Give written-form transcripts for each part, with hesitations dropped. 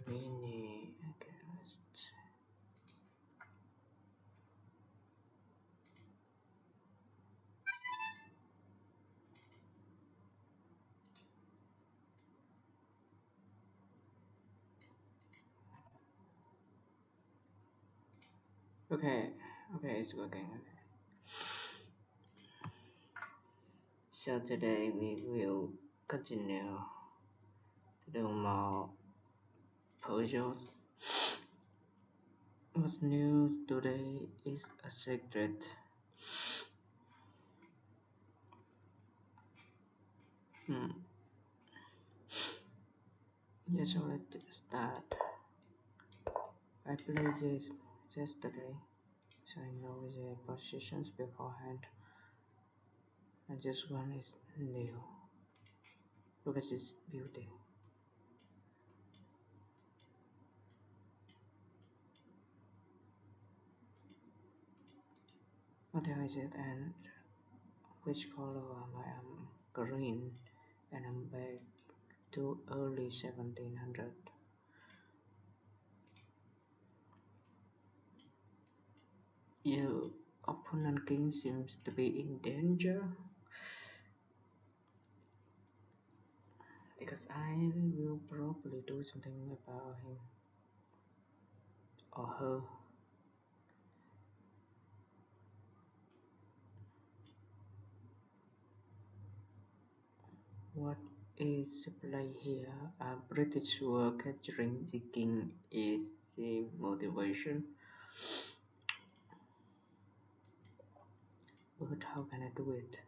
Mini. Okay, let's see. Okay, okay, it's working. Okay. So today we will continue to do more puzzles. What's new today is a secret. Hmm. Yeah, so let's start. I played this yesterday, so I know the positions beforehand. And this one is new. Look at this beauty. What is it? And which color am I? I'm green, and I'm back to early 1700. Your opponent king seems to be in danger because I will probably do something about him or her. What is the play here? I'm pretty sure capturing the king is the motivation, but how can I do it?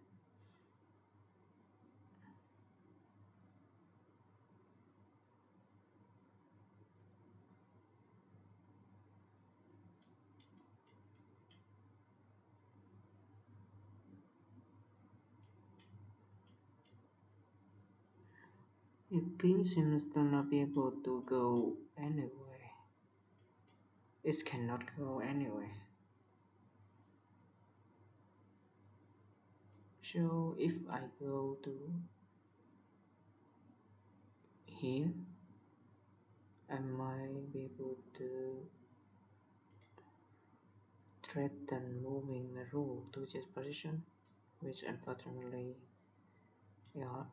The king seems to not be able to go anywhere. It cannot go anywhere. So if I go to here, I might be able to threaten moving the rule to this position, which unfortunately, yeah,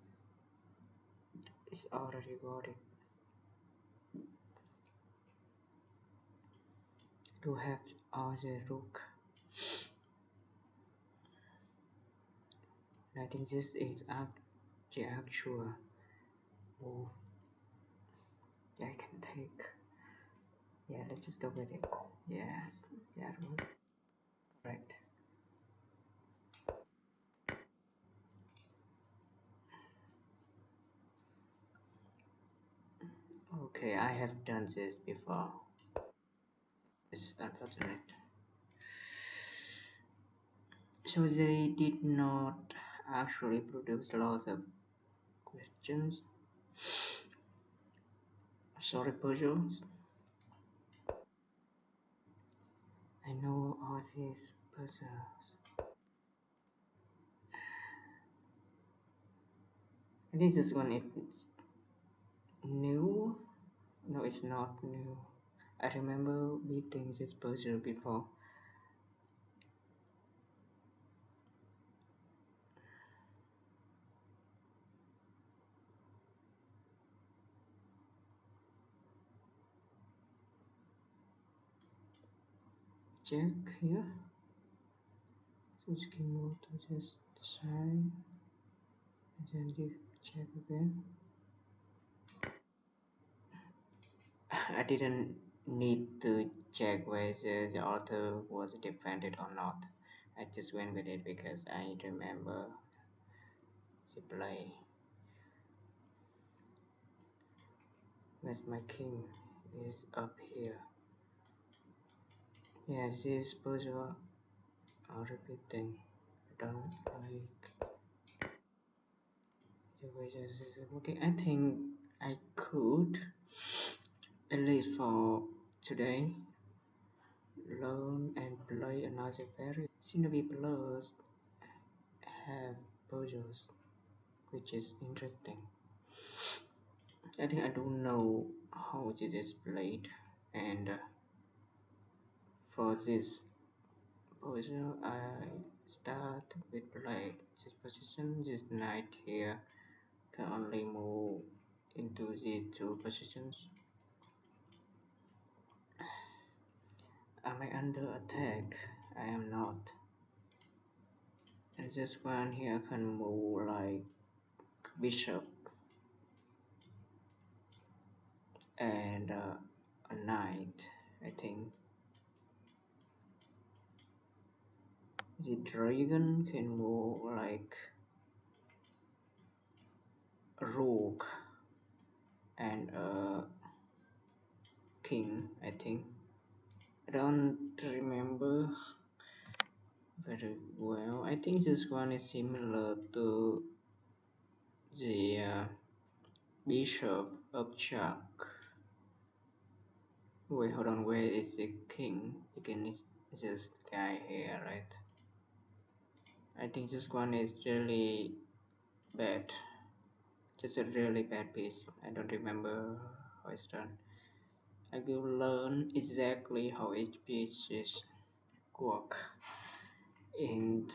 is already got it. To have all the rook. I think this is the actual move I can take. Yeah, let's just go with it. Yes, that was correct. Okay, I have done this before. It's unfortunate. So they did not actually produce lots of questions. Sorry, puzzles. I know all these puzzles. I think this one is new. No, it's not new. I remember beating this puzzle before. Check here. Switch keyboard to just side and then give check again. I didn't need to check whether the author was defended or not. I just went with it because I remember the play. Where's my king? Is up here. Yes, these puzzles are repeating. I don't like the way this is working. I think I could, at least for today, learn and play another variant. Scenery Plus have puzzles, which is interesting. I think I don't know how it is played, and for this position, I start with black. This position, this knight here can only move into these two positions. Am I under attack? I am not. And this one here can move like bishop and a knight. I think the dragon can move like a rook and a king. I think I don't remember very well. I think this one is similar to the bishop of Chak. Wait, hold on. Where is the king? The king is this guy here, right? I think this one is really bad. Just a really bad piece. I don't remember how it's done. I will learn exactly how each piece is work in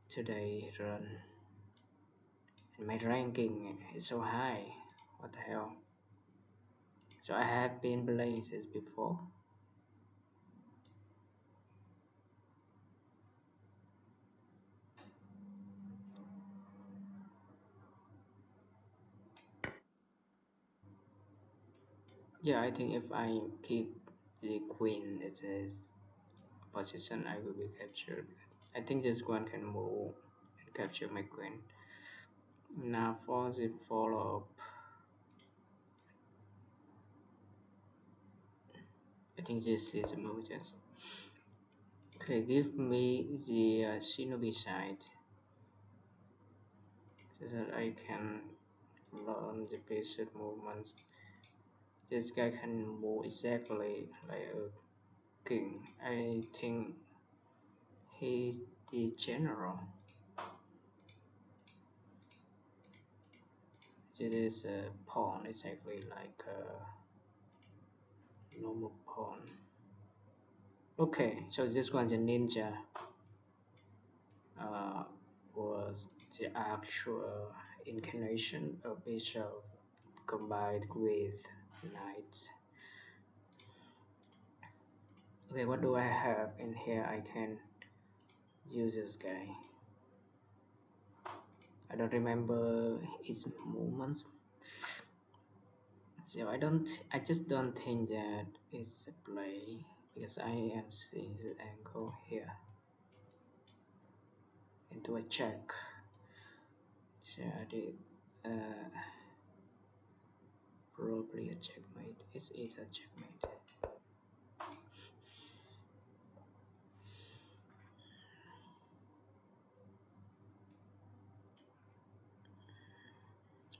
today run. And my ranking is so high. What the hell? So I have been playing this before. Yeah, I think if I keep the queen, it is position I will be captured. I think this one can move and capture my queen. Now for the follow up, I think this is a move just. Okay, give me the shinobi side so that I can learn the basic movements. This guy can move exactly like a king. I think he's the general. It is a pawn, exactly like a normal pawn. Okay, so this one's a ninja. Uh, was the actual incarnation of bishop combined with knight. Okay, what do I have in here? I can use this guy. I don't remember his movements. So I just don't think that it's a play because I am seeing the angle here into a check. So I did probably a checkmate. Is it a checkmate?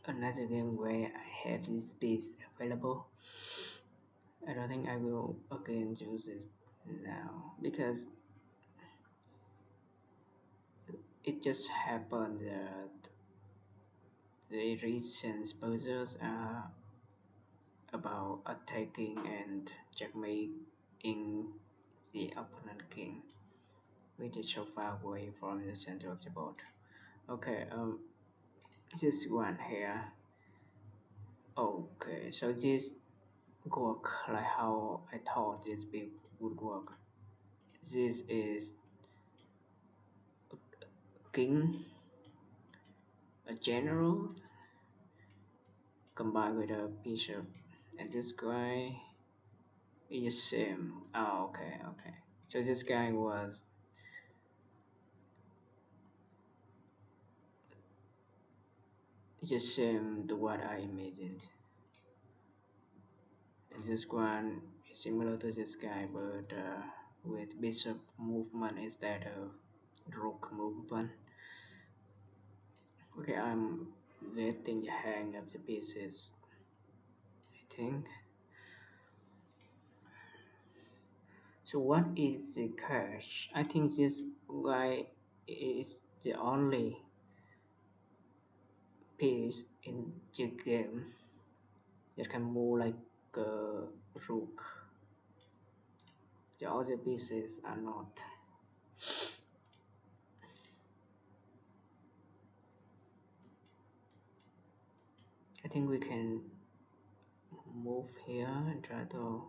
Another game where I have this piece available. I don't think I will again use it now because it just happened that the recent puzzles are about attacking and checkmating the opponent king, which is so far away from the center of the board. Okay, this one here. Okay, so this work like how I thought this big would work. This is king, a general combined with a bishop, and this guy is same. Oh, okay. So this guy was just same to what I imagined. And this one is similar to this guy, but with bishop movement instead of rook movement. Okay, I'm letting the hang of the pieces. I think. So what is the catch? I think this guy is the only piece in the game that can move like a rook. The other pieces are not. I think we can move here and try to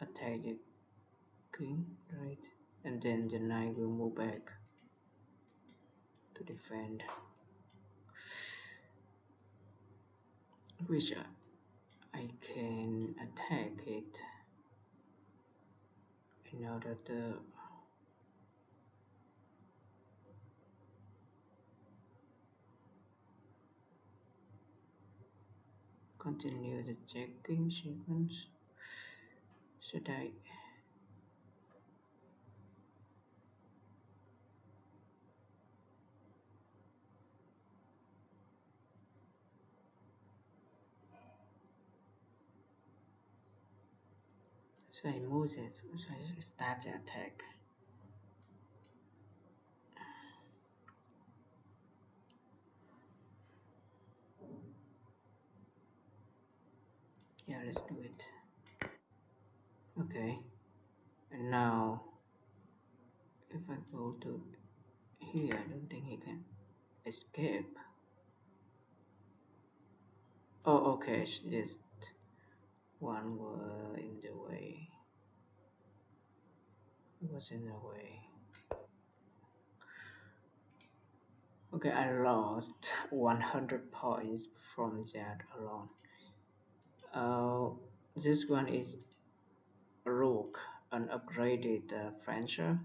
attack the king, right? And then the knight will move back to defend, which I can attack it in order to continue the checking sequence. Should I? So I move it, so I start the attack. Yeah, let's do it. Okay, and now if I go to here, I don't think he can escape. Oh, okay, it's just one were in the way. It was in the way. Okay, I lost 100 points from that alone. Uh, this one is Rook, an upgraded Frencher.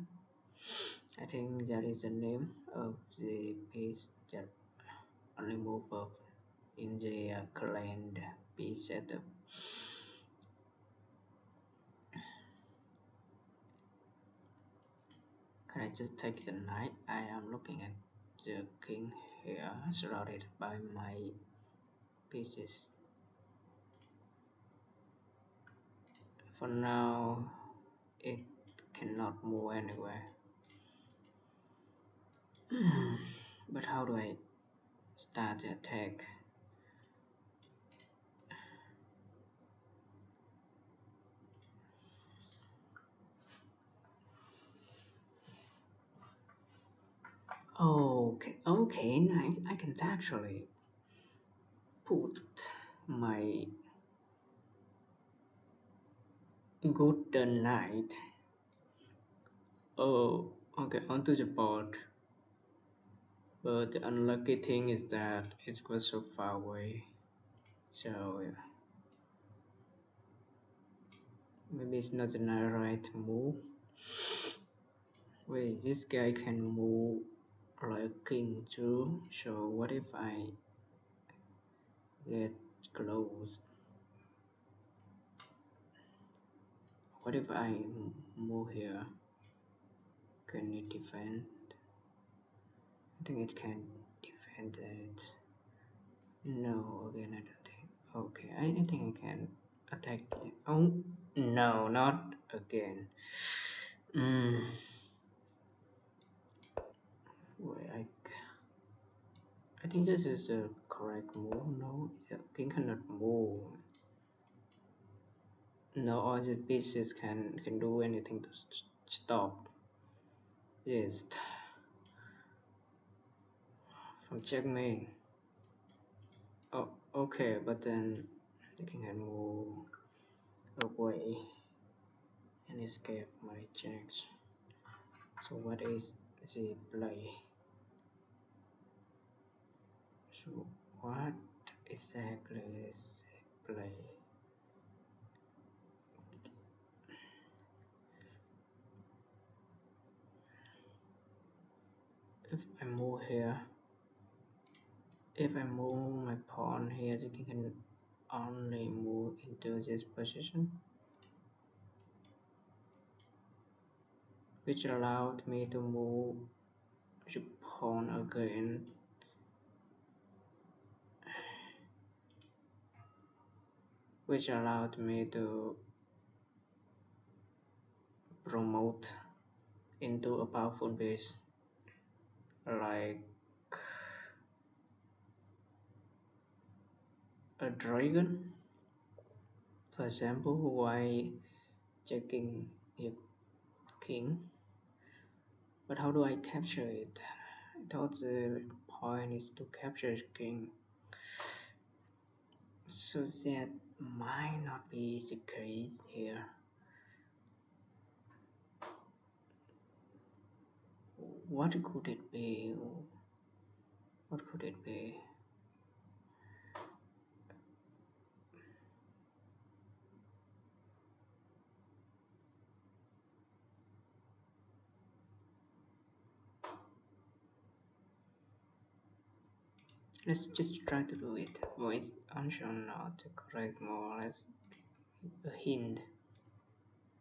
I think that is the name of the piece that only move up in the clan piece setup. Can I just take the knight? I am looking at the king here, surrounded by my pieces. For now, it cannot move anywhere. But how do I start the attack? Okay, nice. I can actually put my good knight. Oh, okay, onto the board. But the unlucky thing is that it was so far away. So yeah, maybe it's not the right move. Wait, this guy can move like king too. So what if I get close? What if I move here? Can it defend? I think it can defend it. No, again, I don't think. Okay, I think I can attack it. Oh, no, not again. Mm. Wait, I think this is a correct move. No, the king cannot move. No, all the pieces can do anything to stop. Yes, from checkmate. Oh, okay, but then the king can move away and escape my checks. So what is the play? So what exactly is the play? If I move here, if I move my pawn here, the king can only move into this position, which allowed me to move the pawn again, which allowed me to promote into a powerful base like a dragon, for example, why checking your king. But how do I capture it? I thought the point is to capture the king. So that might not be the case here. What could it be? What could it be? Let's just try to do it. Voice unsure not correct, more or less a hint.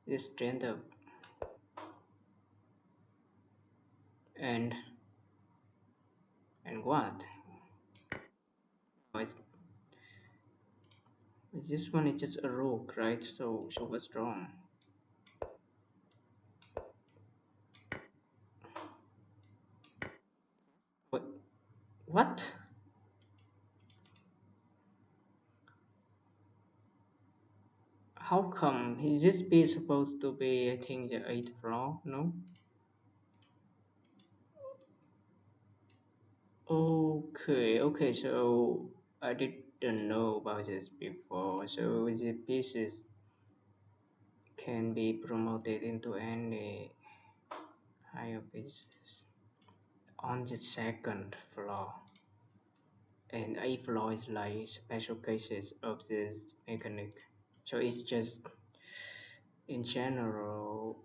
Just strength up and what? Oh, this one is just a rogue, right? So what's wrong? What? What? How come? Is this piece supposed to be, I think, the eighth floor? No? Okay, so I didn't know about this before. So the pieces can be promoted into any higher pieces on the second floor. And eighth floor is like special cases of this mechanic. So it's just in general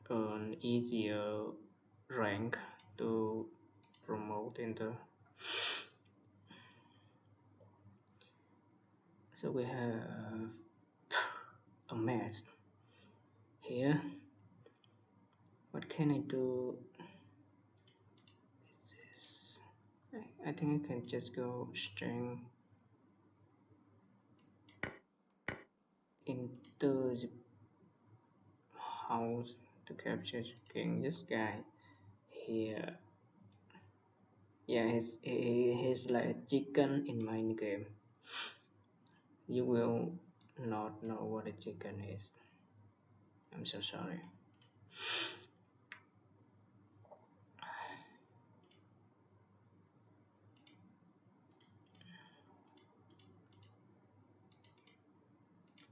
an easier rank to promote into. So we have a mess here. What can I do? Is this? I think I can just go string into the house to capture king. This guy here. Yeah, he's like a chicken in mind game. You will not know what a chicken is. I'm so sorry.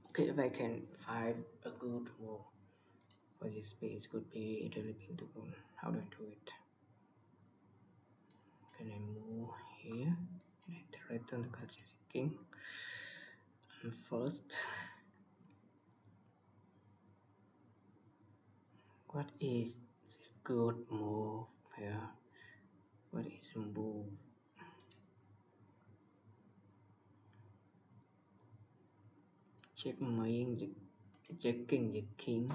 Okay, if I can find a good move for this space, could be really beautiful. How do I do it? Can I move here? Can I return the capture king? And first, what is the good move here? What is the move? Checking the king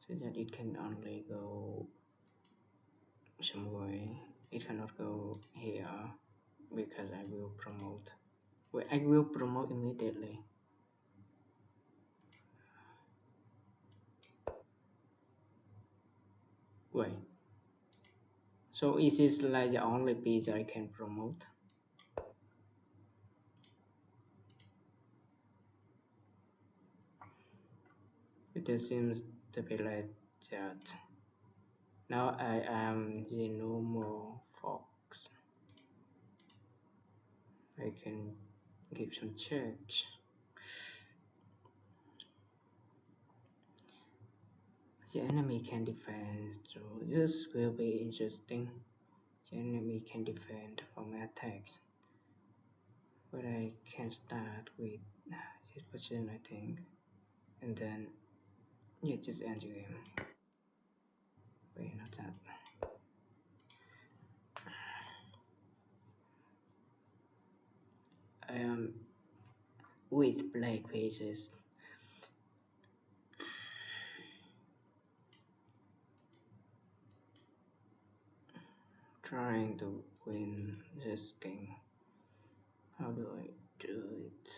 so that it can only go somewhere. It cannot go here because I will promote. Wait, I will promote immediately. Wait. So is this like the only piece I can promote? It seems to be like that. Now I am the normal fox. I can give some checks. The enemy can defend, so this will be interesting. The enemy can defend from attacks. But I can start with this position, I think. And then, yeah, just end the game. Wait, not that. I am with black pages. Trying to win this game. How do I do it?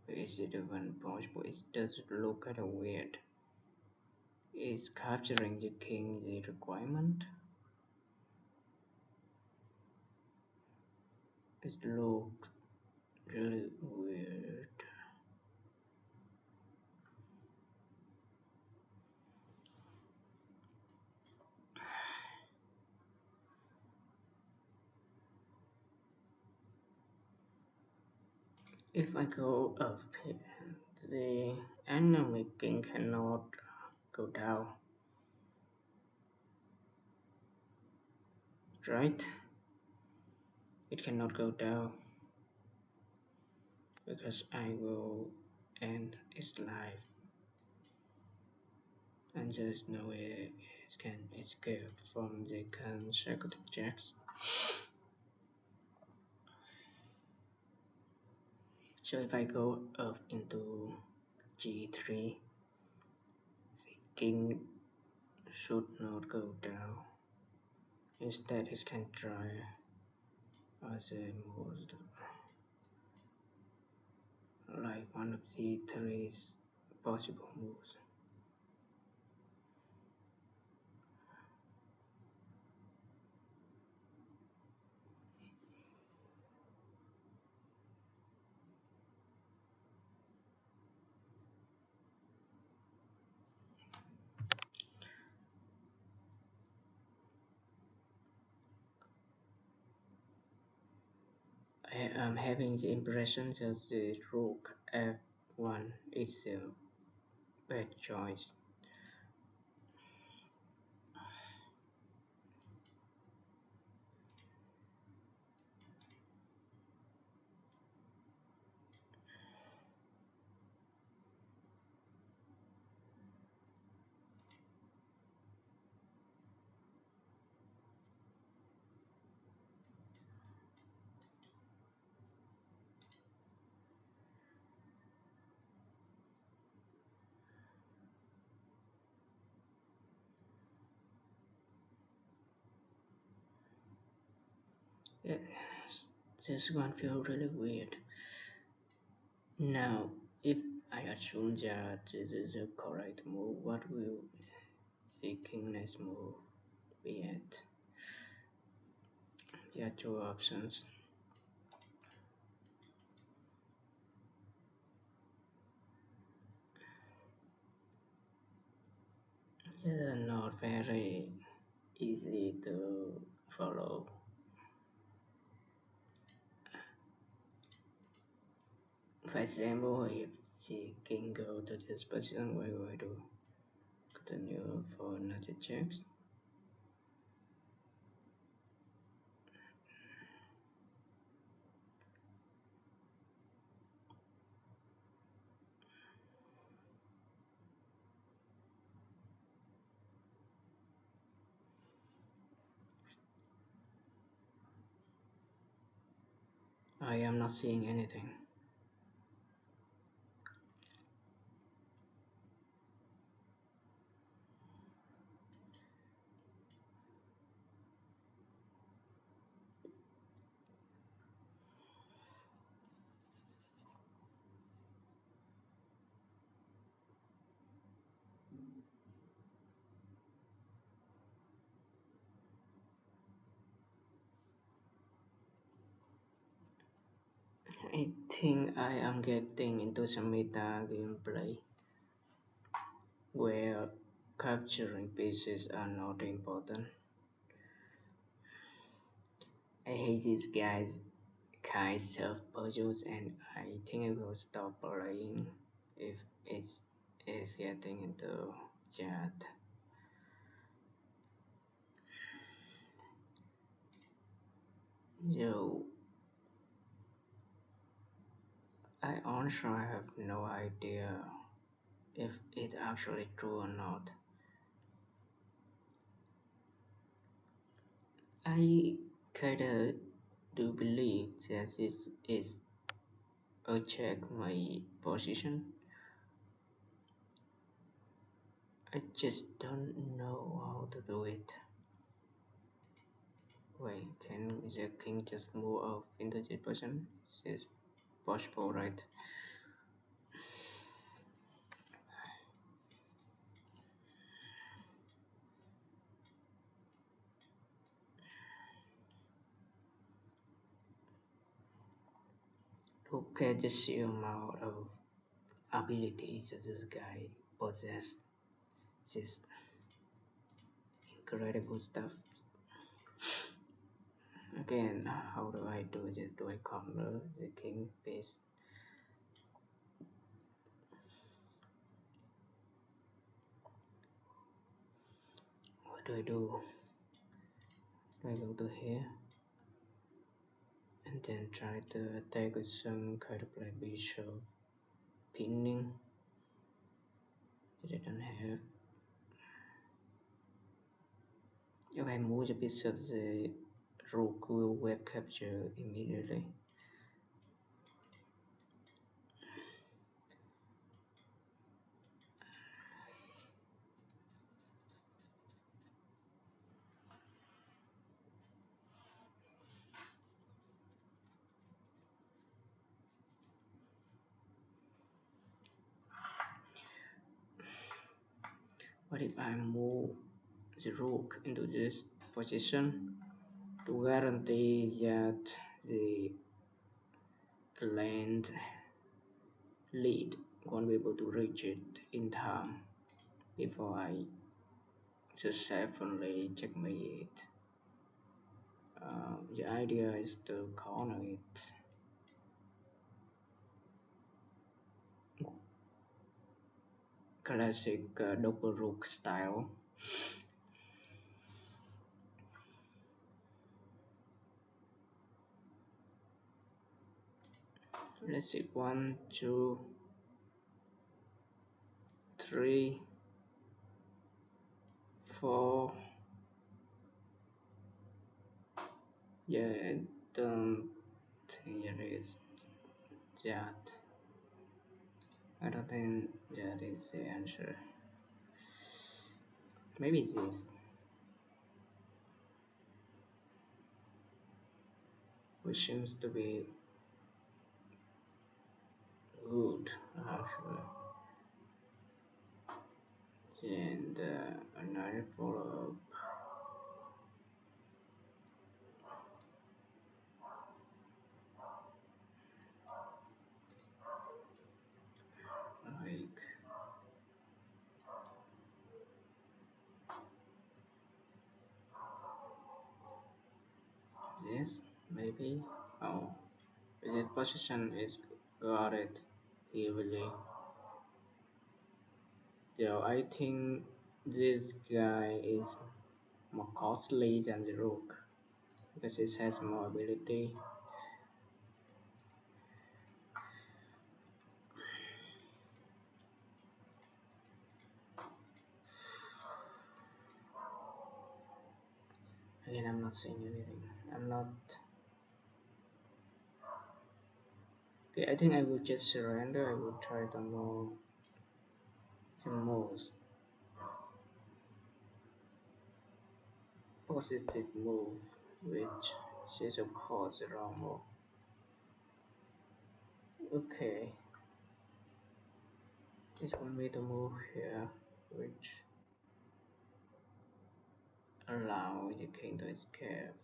Is it even possible? It does look kind of weird. Is capturing the king the requirement? It looks really weird. If I go up here, the enemy king cannot go down, right? It cannot go down because I will end its life, and there's no way it can escape from the consecutive checks. So if I go up into g3, the king should not go down. Instead, it can try as a most like one of the three possible moves. I am having the impression that the rook f1 is a bad choice. Yes, this one feels really weird. Now, if I assume that this is a correct move, what will the king next move be at? There are two options. They are not very easy to follow. For example, if the king go to this position, we will do continue for another checks. I am not seeing anything. I think I am getting into some meta gameplay where capturing pieces are not important. I hate these guys kinds of puzzles, and I think I will stop playing if it's getting into chat. So I honestly have no idea if it's actually true or not. I kinda do believe that this is a check my position. I just don't know how to do it. Wait, can the king just move off into this position? This is possible, right? Okay, the sheer amount of abilities that this guy possesses is incredible stuff. Again, how do I do this? Do I corner the king piece? What do I do? Do I go to here and then try to attack with some kind of like bishop pinning that I don't have? If I move the bishop, the rook will get captured immediately. What if I move the rook into this position to guarantee that the land lead won't be able to reach it in time before I successfully checkmate it? The idea is to corner it classic double rook style. Let's see, one, two, three, four. Yeah, I don't think it is that. I don't think that is the answer. Maybe this, which seems to be good actually. And another follow up like this, maybe. Oh, this position is guarded heavily. So I think this guy is more costly than the rook because it has more ability. Again, I'm not saying anything. I'm not. Okay, I think I would just surrender. I would try the most positive move, which is of course the wrong move. Okay, just want me to move here, which allow the king to escape.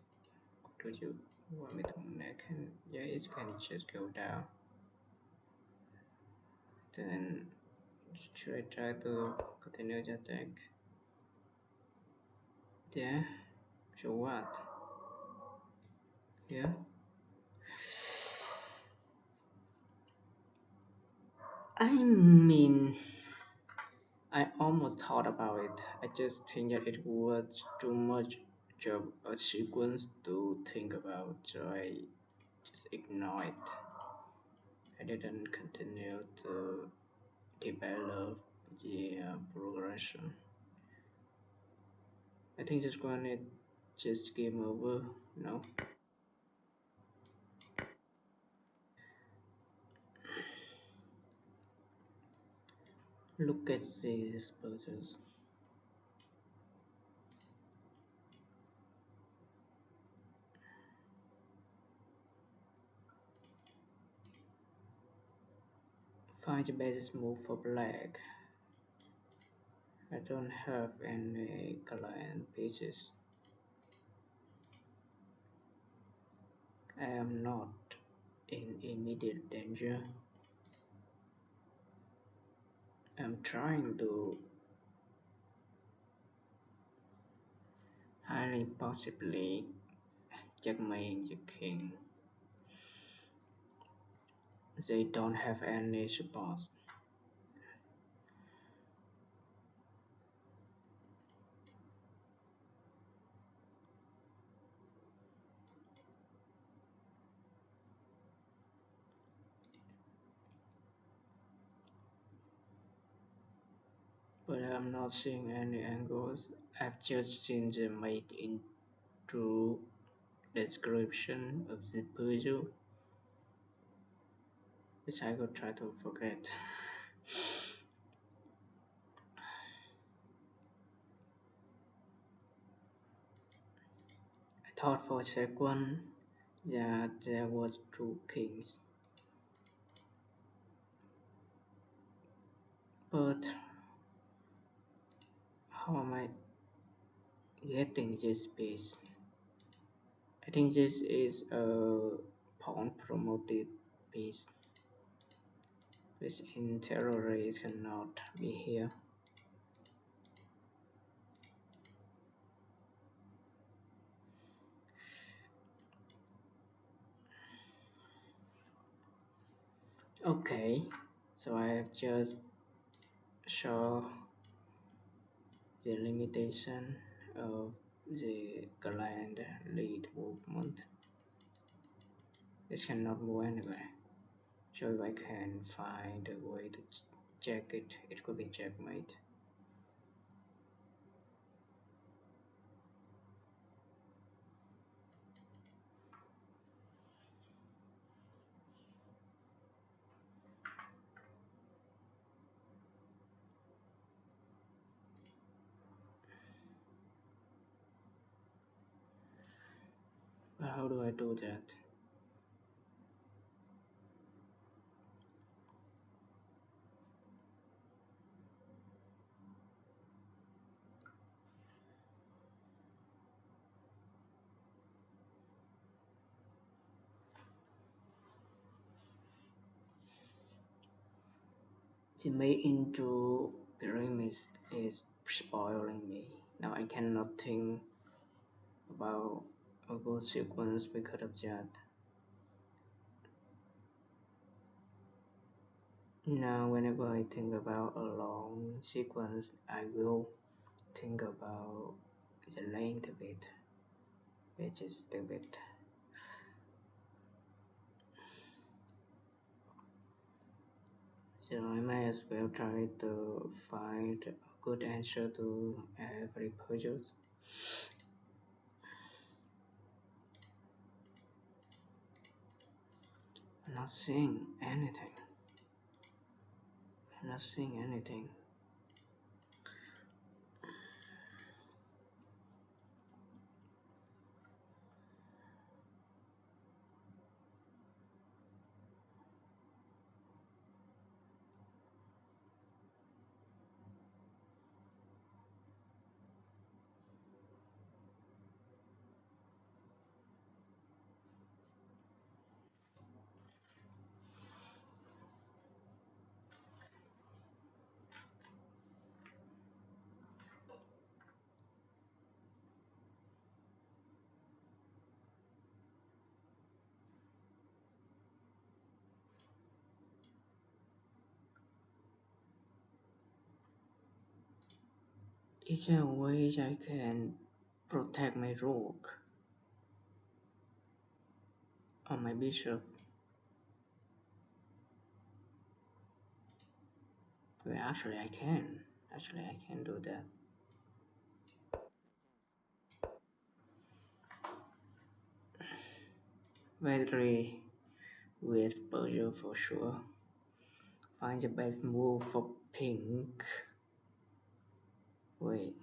Do you want me to neck? And yeah, it can just go down. Then should I try to continue the attack? Yeah. So what? Yeah. I mean, I almost thought about it. I just think that it was too much of a sequence to think about, so I just ignored it. I didn't continue to develop the progression. I think this one is just game over. No. Look at these puzzles. Find the best move for black. I don't have any client pieces. I am not in immediate danger. I'm trying to highly possibly checkmate the king. They don't have any support. But I'm not seeing any angles. I've just seen the mate into description of the puzzle, which I could try to forget. I thought for a second that there was two kings, but how am I getting this piece? I think this is a pawn promoted piece, which in theory cannot be here. Okay, so I have just show the limitation of the client lead movement. It cannot move anywhere. So if I can find a way to check it, it could be checkmate. But how do I do that? The made into pyramid is spoiling me. Now I cannot think about a good sequence because of that. Now whenever I think about a long sequence, I will think about the length of it, which is stupid. So I might as well try to find a good answer to every puzzle. I'm not seeing anything. I'm not seeing anything. Is there a way I can protect my rook or my bishop? Well, actually I can. Actually I can do that. Very weird puzzle for sure. Find the best move for pink. Wait,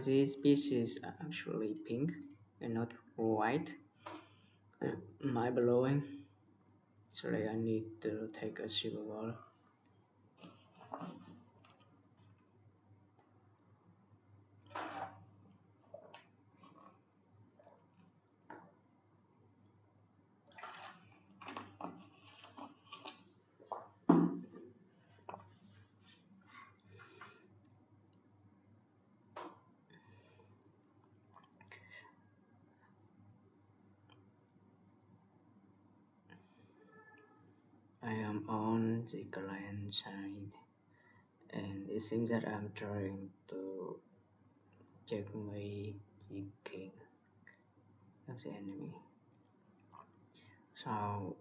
this piece is actually pink and not white. My blowing. Sorry, I need to take a sip of water. on the client side, and it seems that I'm trying to checkmate the king of the enemy. So how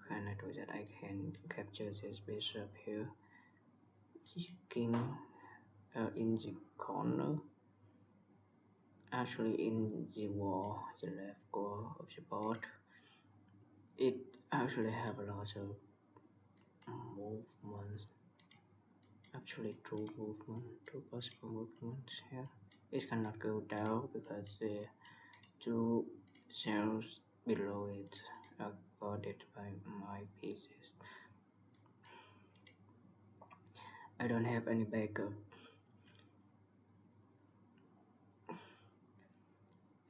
can I do that? I can capture this bishop here, king in the corner, actually in the wall, the left corner of the board. It actually have a lot of movements, actually two possible movements here. It cannot go down because the two cells below it are guarded by my pieces. I don't have any backup,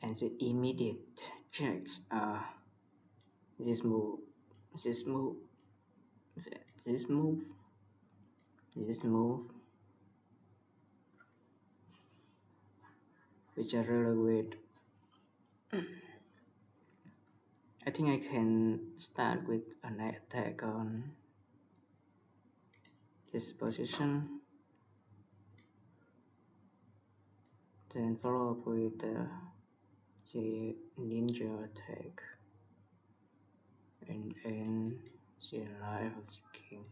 and the immediate checks are this move, this move, this move, this move, which are really weird. I think I can start with an attack on this position, then follow up with the ninja attack, and end the life of the king.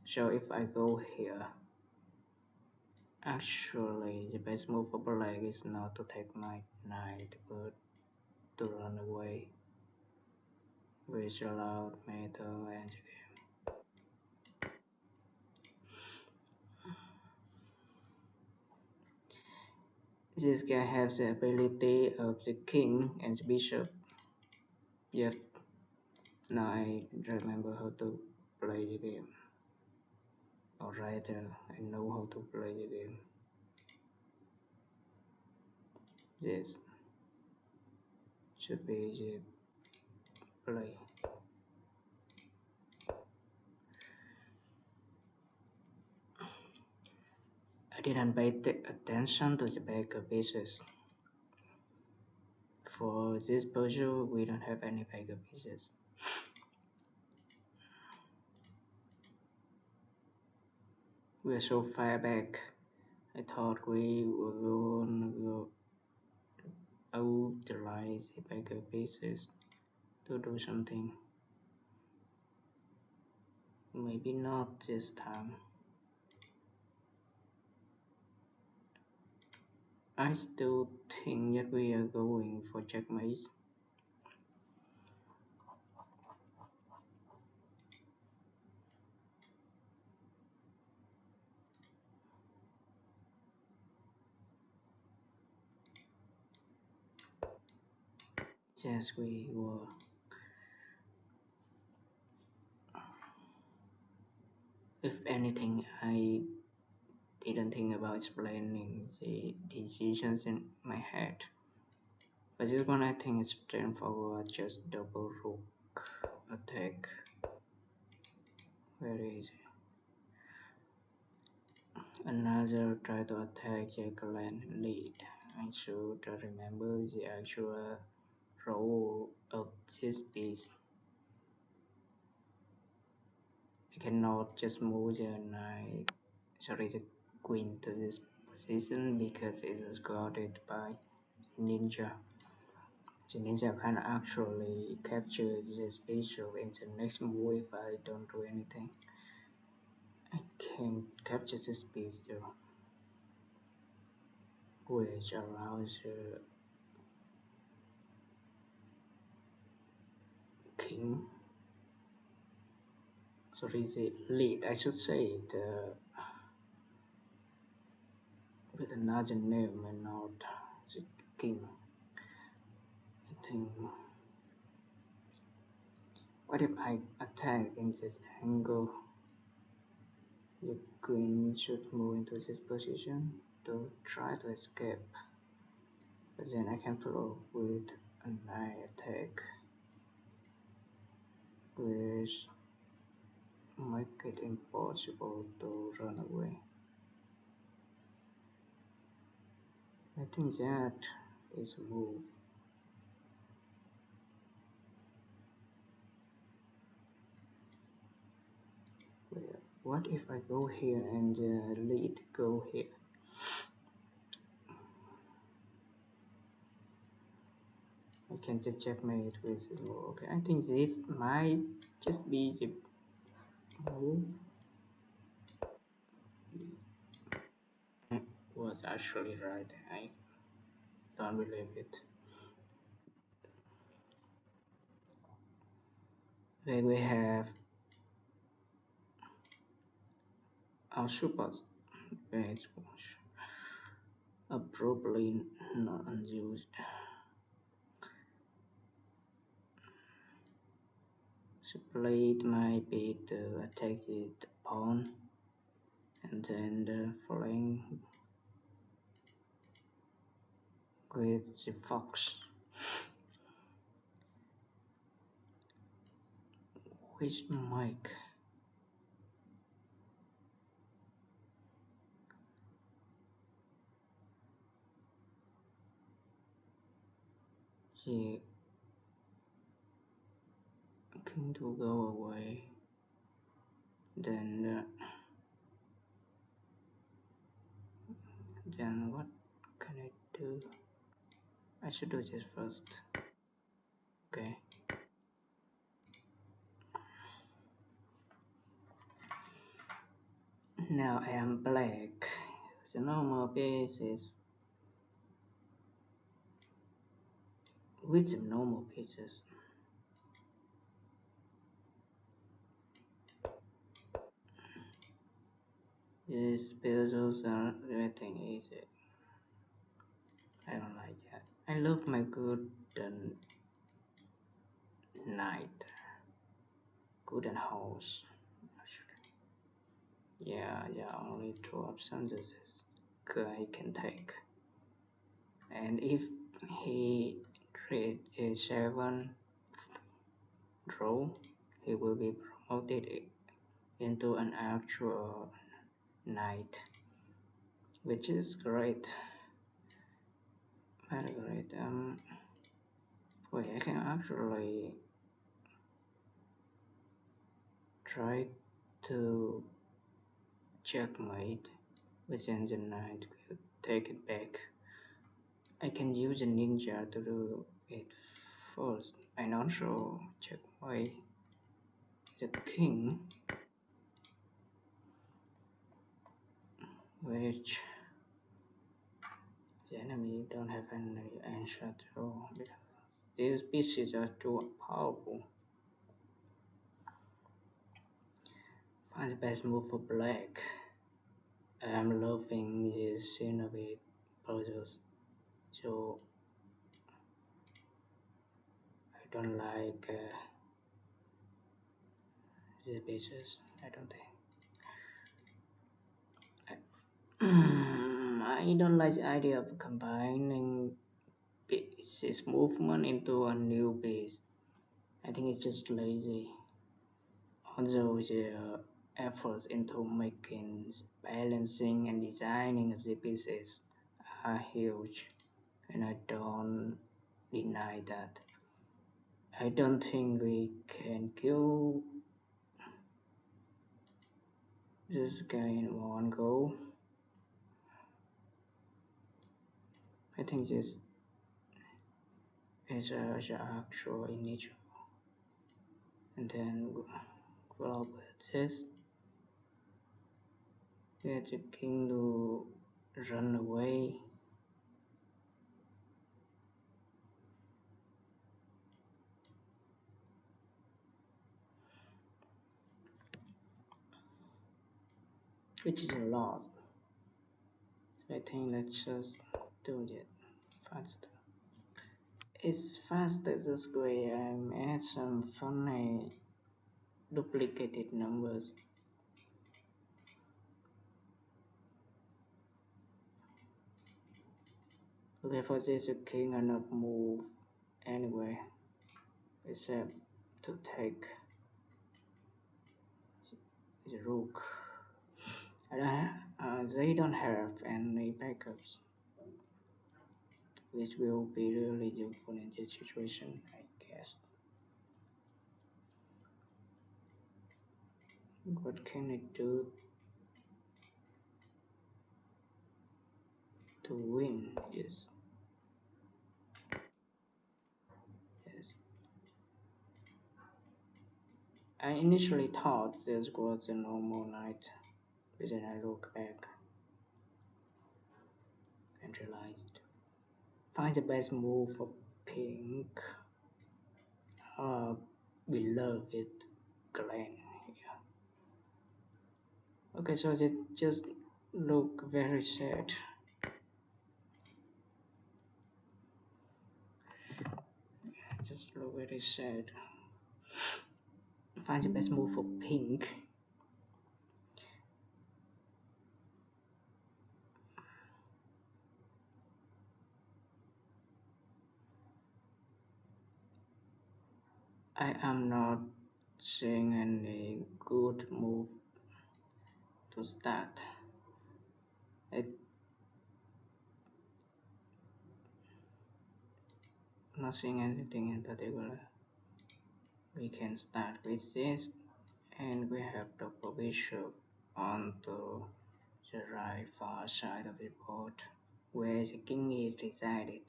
So if I go here, actually the best move for black is not to take my knight, but to run away, which allowed me to end the game. This guy has the ability of the king and the bishop. Yep, now I remember how to play the game. Or rather, I know how to play the game. This should be the play. I didn't pay attention to the backup pieces. For this puzzle, we don't have any backup pieces. We are so far back. I thought we were gonna go utilize the backup pieces to do something. Maybe not this time. I still think that we are going for checkmate. Yes, we were. If anything, I didn't think about explaining the decisions in my head. But this one I think is straightforward, just double rook attack. Very easy. Another try to attack Jacqueline lead. I should remember the actual role of this piece. I cannot just move the knight, sorry, the queen to this position because it is guarded by ninja. The ninja can actually capture this bishop in the next move if I don't do anything. I can capture this piece though, which allows the king, sorry, the lead, I should say it with another name and not the king. I think, what if I attack in this angle? The queen should move into this position to try to escape, but then I can follow with a knight attack, which make it impossible to run away. I think that is a move. What if I go here and lead go here? I can just checkmate with okay. I think this might just be the move. Was actually right. I don't believe it. Then we have our super page probably not unused. So played my bit to attack the pawn and then the flank with the fox, which Mike. He king to go away. Then then what can I do? I should do this first. Okay. Now I am black. The normal base is with the normal pieces. These puzzles are getting easy. I don't like that. I love my good night, good and house. Actually, yeah, only two options this guy can take. And if he creates a 7 row, he will be promoted into an actual knight, which is great. Very great. Wait, I can actually try to checkmate within the knight. Take it back. I can use a ninja to do it first, and also checkmate the king, which the enemy don't have any answer to because these pieces are too powerful. Find the best move for black. I'm loving this scenery puzzles, so I don't like the pieces. I don't think. I don't like the idea of combining pieces movement into a new piece. I think it's just lazy. Although the efforts into making, balancing, and designing of the pieces are huge, and I don't deny that. I don't think we can kill this guy in one go. I think this is the actual initial, and then follow with this. Get the king to run away. Which is a loss. So I think let's just do it fast. It's fast this way. I'm add some funny duplicated numbers. Okay, for this the king cannot move anywhere except to take the rook. They don't have any backups, which will be really useful in this situation, I guess. What can I do to win? Yes, yes. I initially thought this was a normal night, but then I look back and realized find the best move for pink. Uh, beloved Glen. Yeah. Okay, so it just look very sad. Just look very sad. Find the best move for pink. I am not seeing any good move to start. I not seeing anything in particular. We can start with this, and we have the bishop on the right far side of the board, where the king is resided.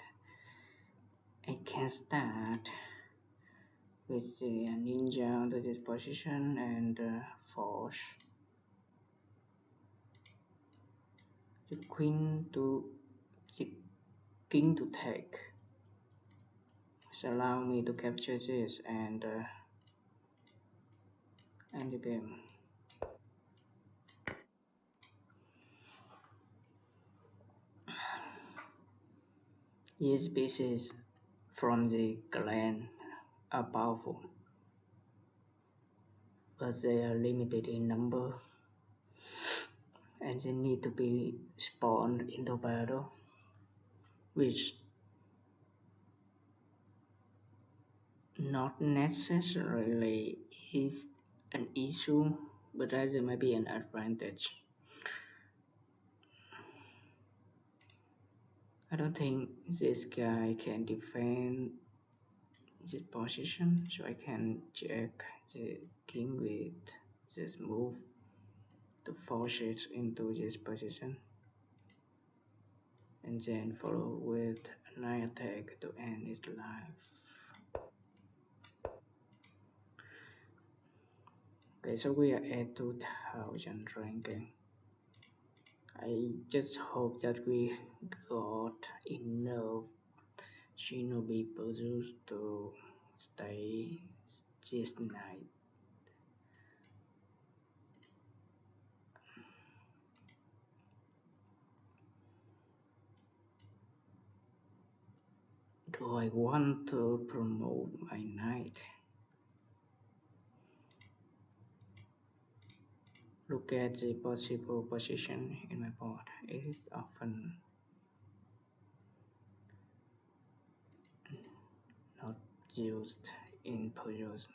I can start with the ninja onto this position and force the queen to the king to take. This allow me to capture this and end the game. These pieces from the clan are powerful, but they are limited in number and they need to be spawned into battle, which not necessarily is an issue, but rather may be an advantage. I don't think this guy can defend this position, so I can check the king with this move to force it into this position, and then follow with a knight attack to end its life. Okay, so we are at 2000 ranking. I just hope that we got enough shinobi puzzles to stay this night. Do I want to promote my knight? Look at the possible position in my board. It is often not used in puzzles.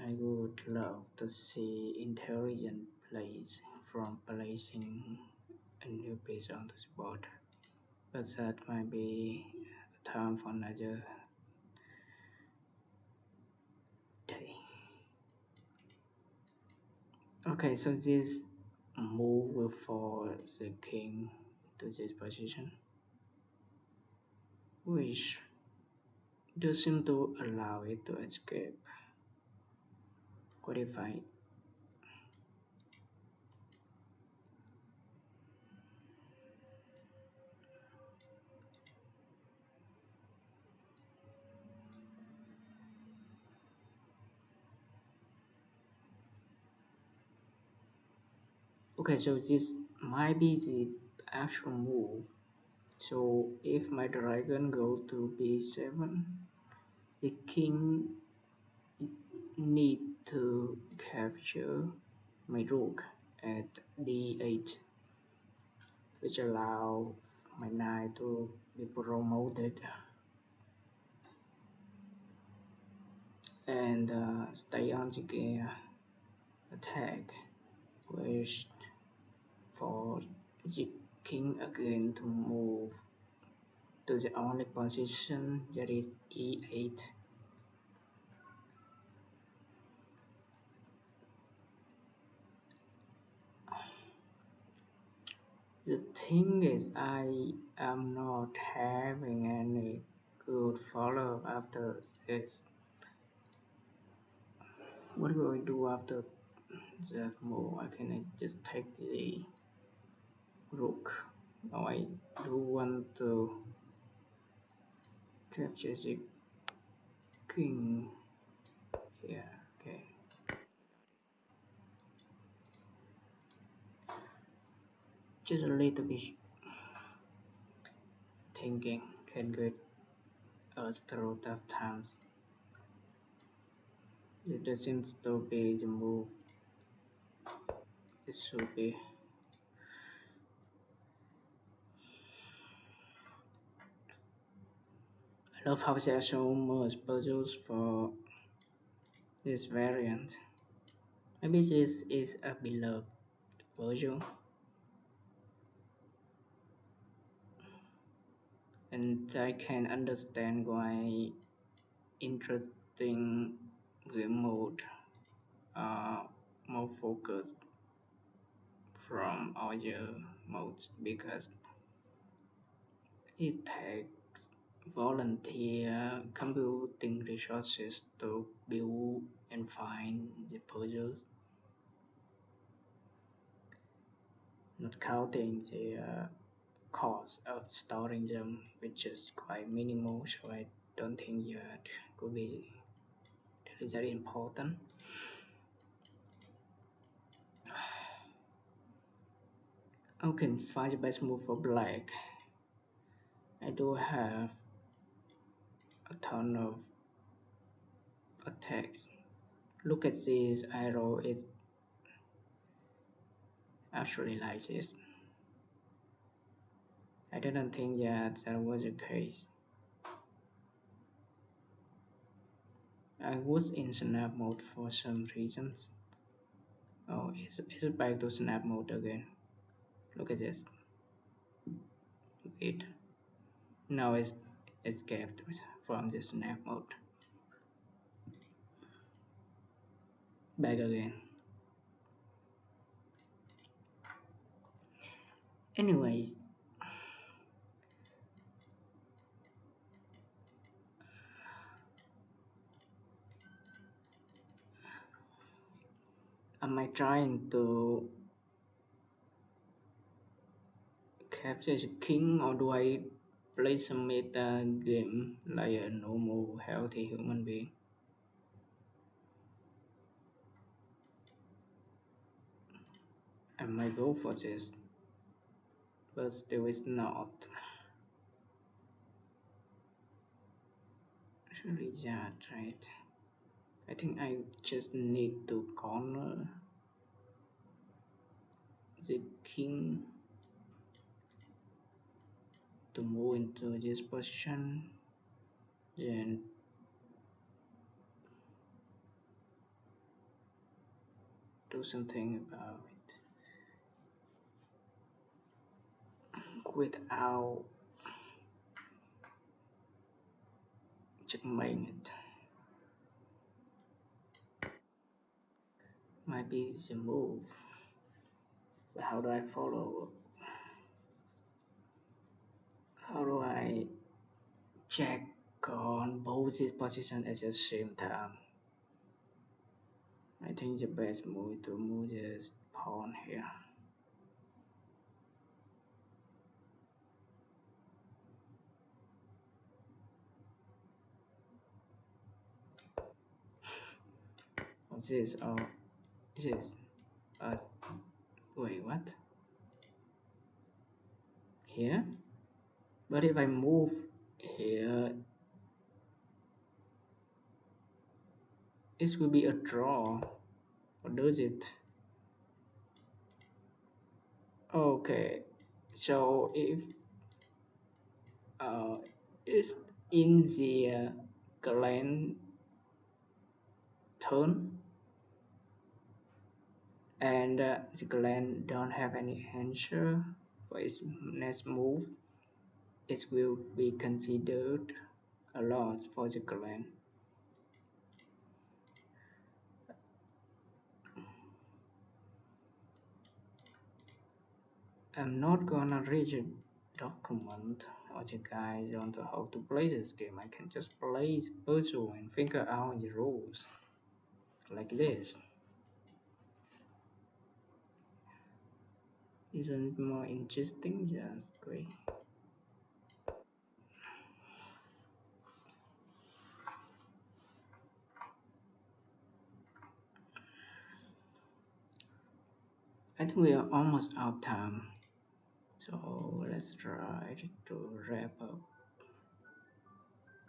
I would love to see intelligent plays from placing a new piece onto the board, but that might be a time for another day. Okay, so this move will force the king to this position, which does seem to allow it to escape. What if I okay, so this might be the actual move. So if my dragon go to b7, the king need to capture my rook at d8, which allow my knight to be promoted and stay on the attack, which for the king again to move to the only position that is e8. The thing is, I am not having any good follow after this. What do I do after that move? I can just take the rook. Now I do want to capture the king here. Okay, just a little bit thinking can get us through tough times. It doesn't to be the move. It should be. I love how there are so much puzzles for this variant. Maybe this is a beloved version, and I can understand why interesting game mode are more focused from other modes because it takes volunteer computing resources to build and find the puzzles, not counting the cost of storing them, which is quite minimal. So I don't think that could be very important. Okay, find the best move for black. I do have a ton of attacks. Look at this arrow, it actually like this. I didn't think that was the case. I was in snap mode for some reasons. Oh, it's back to snap mode again. Look at this. It now it's escaped from the snap mode. Back again. Anyways, am I trying to capture the king or do I play some meta game like a normal healthy human being? I might go for this, but still it's not really that right. I think I just need to corner the king to move into this position, then do something about it without checkmating it. Might be the move, but how do I follow? How do I check on both these positions at the same time? I think the best move to move this pawn here. Or this or this. Uh, Wait, what? Here? But if I move here, it will be a draw. Or does it? Okay, so if uh, it's in the Glen turn and the Glen don't have any answer for its next move, it will be considered a loss for the Glen. I'm not gonna read a document or a guide on the how to play this game. I can just play the puzzle and figure out the rules like this. Isn't it more interesting? Yes, great. I think we are almost out of time. So let's try to wrap up.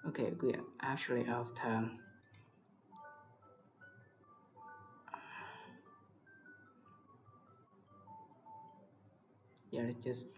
Okay, we are actually out of time. Yeah, let's just